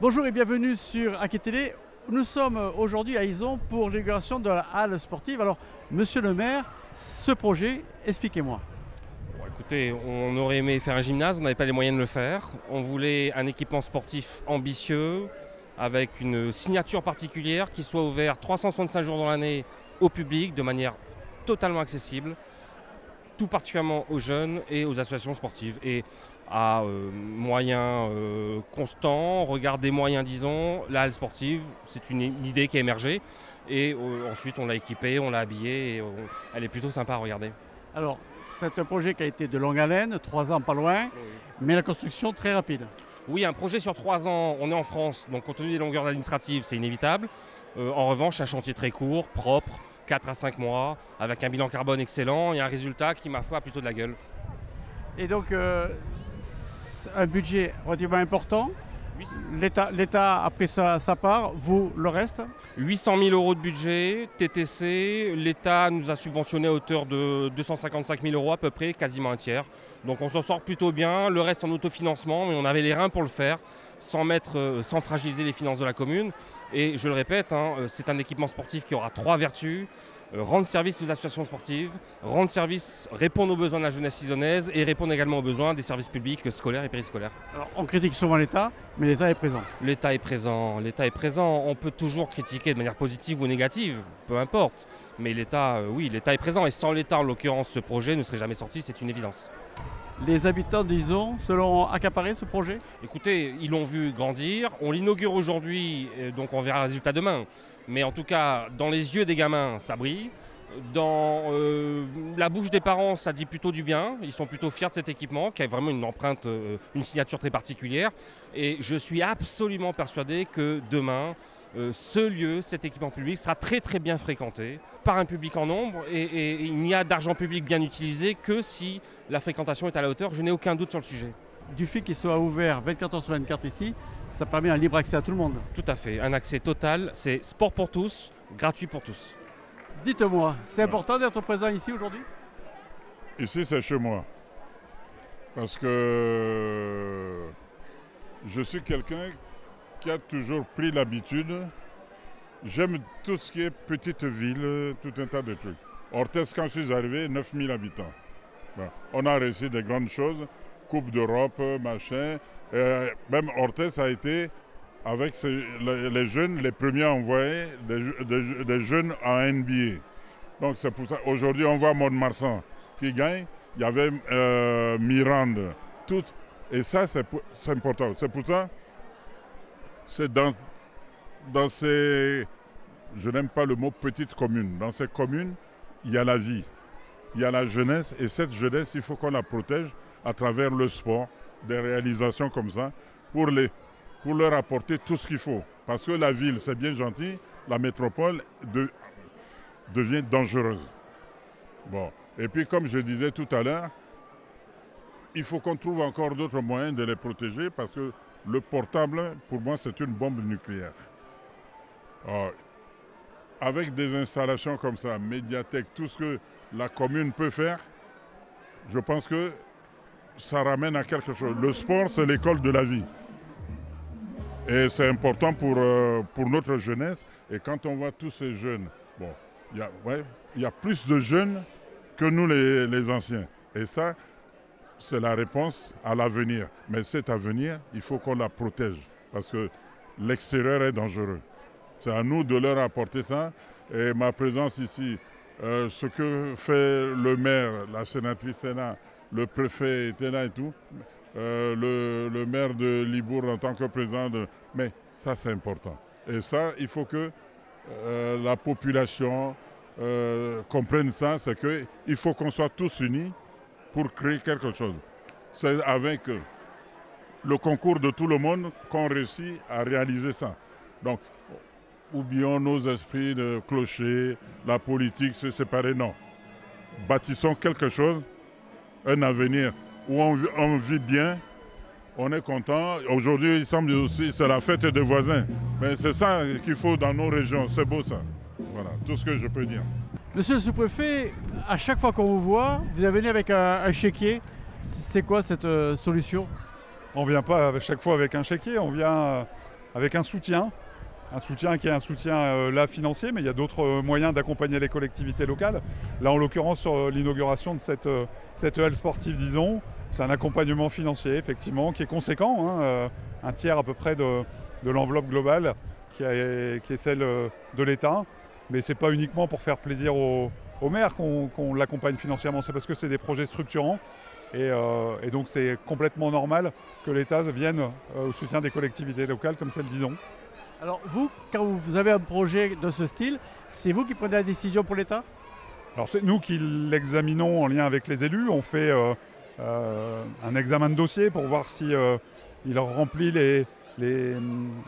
Bonjour et bienvenue sur Hockey Télé. Nous sommes aujourd'hui à Izon pour l'inauguration de la halle sportive. Alors, monsieur le maire, ce projet, expliquez-moi. Bon, écoutez, on aurait aimé faire un gymnase, on n'avait pas les moyens de le faire. On voulait un équipement sportif ambitieux, avec une signature particulière qui soit ouvert 365 jours dans l'année au public de manière totalement accessible, tout particulièrement aux jeunes et aux associations sportives. Et à moyens constants, regard des moyens disons, la halle sportive, c'est une idée qui a émergé. Et ensuite on l'a équipée, on l'a habillée et elle est plutôt sympa à regarder. Alors, c'est un projet qui a été de longue haleine, 3 ans pas loin, mais la construction très rapide. Oui, un projet sur 3 ans, on est en France, donc compte tenu des longueurs administratives, c'est inévitable. En revanche, un chantier très court, propre, 4 à 5 mois, avec un bilan carbone excellent et un résultat qui, ma foi, a plutôt de la gueule. Et donc, un budget relativement important. Oui. L'État a pris sa part, vous le reste. 800 000 euros de budget, TTC, l'État nous a subventionné à hauteur de 255 000 euros à peu près, quasiment un tiers. Donc on s'en sort plutôt bien, le reste en autofinancement, mais on avait les reins pour le faire, sans fragiliser les finances de la commune. Et je le répète, c'est un équipement sportif qui aura 3 vertus. Rendre service aux associations sportives, répondre aux besoins de la jeunesse isonnaise et répondre également aux besoins des services publics scolaires et périscolaires. Alors, on critique souvent l'État, mais l'État est présent. L'État est présent. On peut toujours critiquer de manière positive ou négative, peu importe. Mais l'État, oui, l'État est présent. Et sans l'État, en l'occurrence, ce projet ne serait jamais sorti, c'est une évidence. Les habitants d'Izon seront accaparés ce projet? Écoutez, ils l'ont vu grandir. On l'inaugure aujourd'hui, donc on verra le résultat demain. Mais en tout cas, dans les yeux des gamins, ça brille. Dans la bouche des parents, ça dit plutôt du bien. Ils sont plutôt fiers de cet équipement, qui a vraiment une empreinte, une signature très particulière. Et je suis absolument persuadé que demain, ce lieu, cet équipement public, sera très très bien fréquenté par un public en nombre. Et il n'y a d'argent public bien utilisé que si la fréquentation est à la hauteur. Je n'ai aucun doute sur le sujet. Du fait qu'il soit ouvert 24 heures sur 24 ici, ça permet un libre accès à tout le monde. Tout à fait, un accès total. C'est sport pour tous, gratuit pour tous. Dites-moi, c'est important d'être présent ici aujourd'hui? Ici, c'est chez moi. Parce que je suis quelqu'un qui a toujours pris l'habitude. J'aime tout ce qui est petite ville, tout un tas de trucs. Orthez, quand je suis arrivé, 9000 habitants. Bon, on a réussi des grandes choses. Coupe d'Europe, machin. Même Orthez a été, avec les jeunes, les premiers à envoyer des jeunes en NBA. Donc c'est pour ça, aujourd'hui on voit Mont-de-Marsan qui gagne. Il y avait Mirande, tout. Et ça c'est important. C'est pour ça, c'est dans ces, je n'aime pas le mot petite commune. Dans ces communes, il y a la vie, il y a la jeunesse. Et cette jeunesse, il faut qu'on la protège à travers le sport, des réalisations comme ça, pour leur apporter tout ce qu'il faut. Parce que la ville, c'est bien gentil, la métropole devient dangereuse. Bon. Et puis, comme je disais tout à l'heure, il faut qu'on trouve encore d'autres moyens de les protéger, parce que le portable, pour moi, c'est une bombe nucléaire. Alors, avec des installations comme ça, médiathèque, tout ce que la commune peut faire, je pense que ça ramène à quelque chose. Le sport, c'est l'école de la vie. Et c'est important pour notre jeunesse. Et quand on voit tous ces jeunes, bon, il y a plus de jeunes que nous les anciens. Et ça, c'est la réponse à l'avenir. Mais cet avenir, il faut qu'on la protège. Parce que l'extérieur est dangereux. C'est à nous de leur apporter ça. Et ma présence ici, ce que fait le maire, la sénatrice Sénat, le préfet était là et tout, le maire de Libourg en tant que président. Mais ça, c'est important. Et ça, il faut que la population comprenne ça. C'est qu'il faut qu'on soit tous unis pour créer quelque chose. C'est avec le concours de tout le monde qu'on réussit à réaliser ça. Donc, oublions nos esprits de clocher, la politique, se séparer. Non. Bâtissons quelque chose, un avenir où on vit bien, on est content. Aujourd'hui, il semble aussi c'est la fête des voisins. Mais c'est ça qu'il faut dans nos régions. C'est beau ça. Voilà, tout ce que je peux dire. Monsieur le sous-préfet, à chaque fois qu'on vous voit, vous venez avec un chéquier. C'est quoi cette solution? On ne vient pas chaque fois avec un chéquier, on vient avec un soutien qui est un soutien là financier, mais il y a d'autres moyens d'accompagner les collectivités locales. Là, en l'occurrence, sur l'inauguration de cette halle sportive d'Ison, c'est un accompagnement financier, effectivement, qui est conséquent, hein, un tiers à peu près de l'enveloppe globale qui est celle de l'État. Mais ce n'est pas uniquement pour faire plaisir aux maires qu'on l'accompagne financièrement, c'est parce que c'est des projets structurants. Et donc c'est complètement normal que l'État vienne au soutien des collectivités locales comme celle d'Ison. Alors vous, quand vous avez un projet de ce style, c'est vous qui prenez la décision pour l'État? Alors c'est nous qui l'examinons en lien avec les élus. On fait un examen de dossier pour voir si il remplit et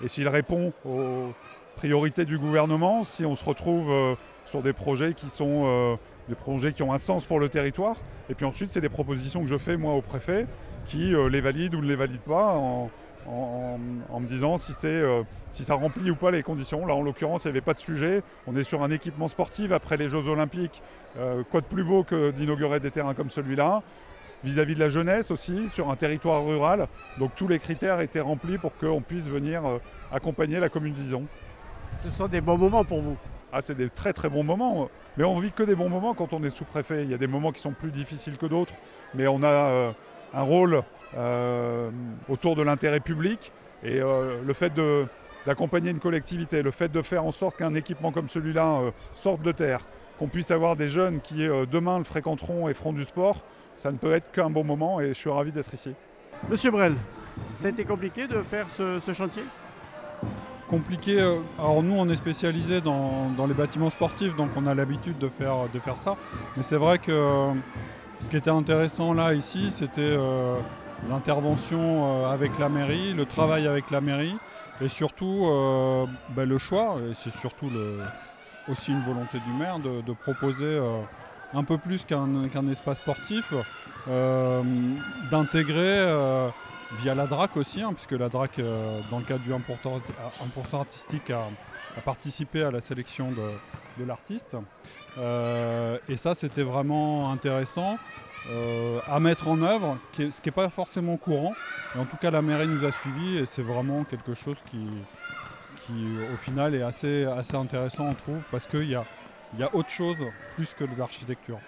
s'il répond aux priorités du gouvernement, si on se retrouve sur des projets qui sont des projets qui ont un sens pour le territoire. Et puis ensuite, c'est des propositions que je fais moi au préfet qui les valide ou ne les valide pas en me disant si ça remplit ou pas les conditions. Là, en l'occurrence, il n'y avait pas de sujet. On est sur un équipement sportif après les Jeux Olympiques. Quoi de plus beau que d'inaugurer des terrains comme celui-là, vis-à-vis de la jeunesse aussi, sur un territoire rural. Donc tous les critères étaient remplis pour qu'on puisse venir accompagner la commune d'Ison. Ce sont des bons moments pour vous? Ah, c'est des très très bons moments, mais on vit que des bons moments quand on est sous-préfet. Il y a des moments qui sont plus difficiles que d'autres, mais on a un rôle autour de l'intérêt public et le fait d'accompagner une collectivité, le fait de faire en sorte qu'un équipement comme celui-là sorte de terre, qu'on puisse avoir des jeunes qui demain le fréquenteront et feront du sport, ça ne peut être qu'un bon moment et je suis ravi d'être ici. Monsieur Brel, ça a été compliqué de faire ce chantier? Compliqué. Alors nous on est spécialisé dans les bâtiments sportifs, donc on a l'habitude de faire ça. Mais c'est vrai que ce qui était intéressant là ici, c'était l'intervention avec la mairie, le travail avec la mairie et surtout le choix, et c'est surtout aussi une volonté du maire de proposer un peu plus qu'un espace sportif, d'intégrer via la DRAC aussi, hein, puisque la DRAC, dans le cadre du 1% artistique, a participé à la sélection de l'artiste. Et ça, c'était vraiment intéressant à mettre en œuvre, ce qui n'est pas forcément courant. Et en tout cas, la mairie nous a suivis et c'est vraiment quelque chose qui au final, est assez intéressant, on trouve, parce qu'il y a autre chose plus que l'architecture.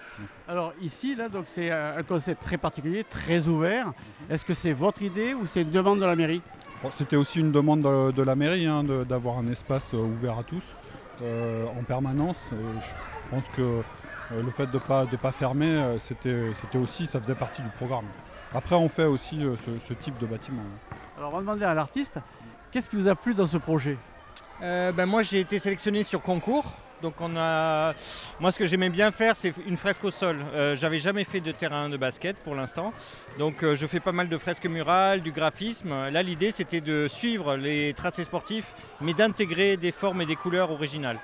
Alors ici, là, donc c'est un concept très particulier, très ouvert. Est-ce que c'est votre idée ou c'est une demande de la mairie? Bon, c'était aussi une demande de la mairie, hein, d'avoir un espace ouvert à tous en permanence. Et je pense que le fait de pas fermer, c'était aussi, ça faisait partie du programme. Après, on fait aussi ce type de bâtiment. Alors on va demander à l'artiste, qu'est-ce qui vous a plu dans ce projet? Moi, j'ai été sélectionné sur concours. Donc moi ce que j'aimais bien faire, c'est une fresque au sol. J'avais jamais fait de terrain de basket pour l'instant. Donc je fais pas mal de fresques murales, du graphisme. Là l'idée c'était de suivre les tracés sportifs, mais d'intégrer des formes et des couleurs originales.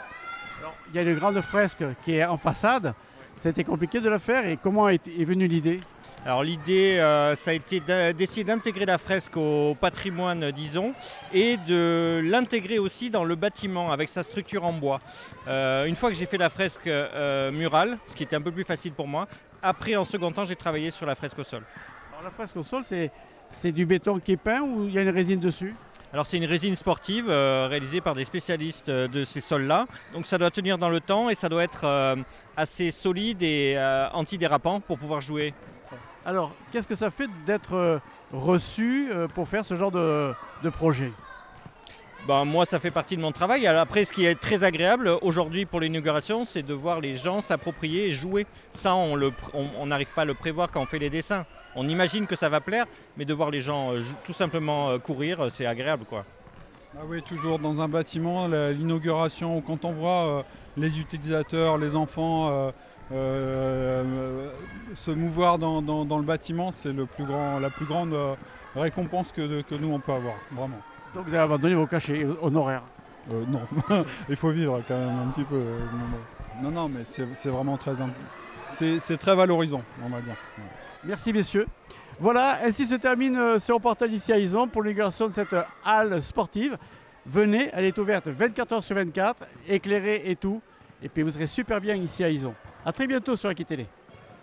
Alors, il y a une grande fresque qui est en façade. C'était compliqué de la faire et comment est venue l'idée? Alors l'idée, ça a été d'essayer d'intégrer la fresque au patrimoine d'Ison et de l'intégrer aussi dans le bâtiment avec sa structure en bois. Une fois que j'ai fait la fresque murale, ce qui était un peu plus facile pour moi, après en second temps j'ai travaillé sur la fresque au sol. Alors la fresque au sol, c'est du béton qui est peint ou il y a une résine dessus? Alors c'est une résine sportive réalisée par des spécialistes de ces sols-là. Donc ça doit tenir dans le temps et ça doit être assez solide et antidérapant pour pouvoir jouer. Alors, qu'est-ce que ça fait d'être reçu pour faire ce genre de projet? Moi, ça fait partie de mon travail. Alors, après, ce qui est très agréable aujourd'hui pour l'inauguration, c'est de voir les gens s'approprier et jouer. Ça, on n'arrive pas à le prévoir quand on fait les dessins. On imagine que ça va plaire, mais de voir les gens tout simplement courir, c'est agréable, quoi. Ah oui, toujours dans un bâtiment, l'inauguration, quand on voit les utilisateurs, les enfants se mouvoir dans le bâtiment, c'est la plus grande récompense que nous on peut avoir, vraiment. Donc vous avez abandonné vos cachets honoraires? Non, il faut vivre quand même un petit peu. Non, mais c'est vraiment c'est très valorisant, on va dire. Merci messieurs. Voilà, ainsi se termine ce reportage ici à Ison pour l'inauguration de cette halle sportive. Venez, elle est ouverte 24h/24, éclairée et tout. Et puis vous serez super bien ici à Ison. A très bientôt sur AquiTélé.